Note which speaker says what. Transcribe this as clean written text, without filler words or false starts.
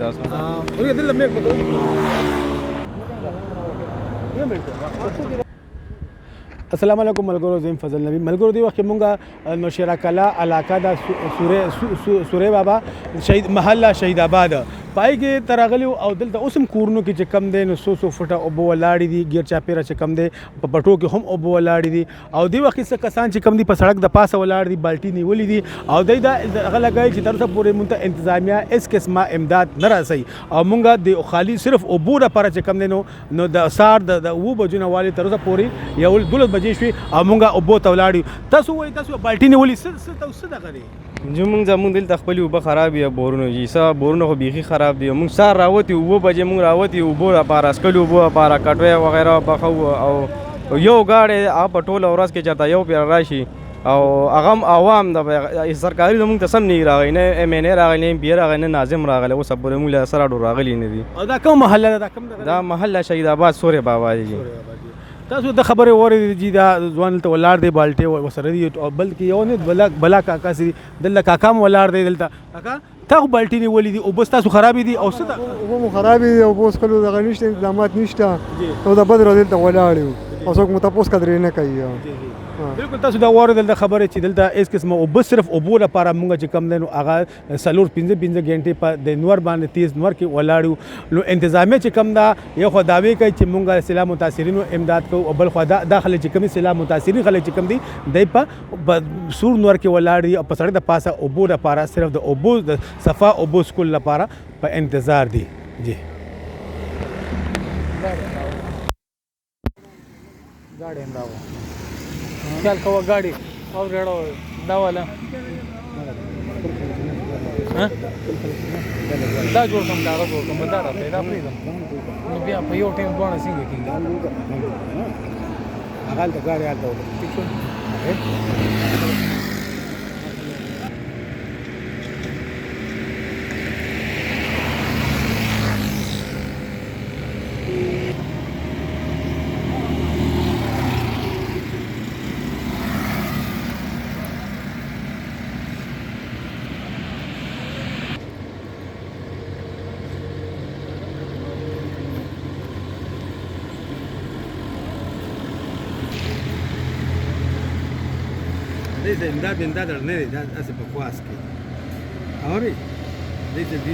Speaker 1: تاسو
Speaker 2: ورګه دلته مې کوو السلام علیکم ملګرو زم فضل نبی ملګرو دی وخت مونږه نوشیرا کلا علاقہ دا سوره بابا شهید محله شهید آباد پای کې ترغلی او دلته اوسم کورونو کې چې کم دی نو 100 فټه او بو لاړی دي غیر چا پیره چې کم دی په پټو کې هم او بو لاړی دي او دی وخت څخه کسان چې کم دی په سړک د پاسه ولاړ دي بالټي نیولې دي او دا غلګای چې تر څه پورې مونږ ته انتظامیه اس قسمه امداد نه راسي او مونږ د خالی صرف او بو لپاره چې کم دی نو د سار د و بجونه والی تر څه پورې یو دولت بجې شوي او مونږ او بو تولاړو تاسو وایي تاسو بالټي نیولې څه دغه دی
Speaker 1: زمونږ دلته خپل اوبه خراب یا بورونه دي بورونه خو بیخي خراب دي مونږ سار راوتي اوبه بجې مونږ راوتي اوبه لپاره اسکل اوبه لپاره کټوی وغیره بخو او یو ګاډی په ټوله ورځ کې چېرته یو پیر راشي او هغه عوام د سرکاري زمونږ ته سم نه راغی نه ایم ان اے راغی نه ایم پی راغی نه ناظم راغلی اوس پورې مونږ له سره ډور راغلی نه دي
Speaker 2: او دا کوم محله ده
Speaker 1: دا محله شهید آباد سورې بابا دی
Speaker 2: تاسو د خبرې اورې چې دا ځوان ته ولاړ دی بالټي وسره دی او بلکې یو نه بلا کاکا سي دلته کاکا م ولاړ دی دلته کاکا تا بالټي نیولې دي او بس تاسو خرابې دي او څه
Speaker 3: اوبه خرابې دي او بوس کلو دغه نشته اقدامات نشته او دا بدر دلته ولاړ یو او څوک متپوس کډرې نه کوي
Speaker 2: بالکل تاسو دا وره دلته خبره چې دلته اس قسمه او بس صرف اوبو لپاره مونږ چې کم دنو هغه سلور 15 غنټې په د نور باندې تیز نور کې ولاړو نو انتظامیه چې کم دا یو خو داوی کوي چې مونږ سلام متاثرینو امداد کوو او بل خو داخله چې کم سلام متاثرین خلک چې کم دي دای په سور نور کې ولاړ او په سړک د پاسه اوبو لپاره صرف د اوبو د صفا اوبو سکول لپاره په انتظار دي جی गाड़ी अंदावो चल कवा गाड़ी और रेड़ो दावाला हां دا جوړ کوم دا جوړ کوم دا را پیدا پریدم نو بیا په یو ټیم باندې څنګه کیږي هغه د ګاډي حالت وکړه Dice, imdad, imdad, arnede, hace poco asque. Ahora, dice,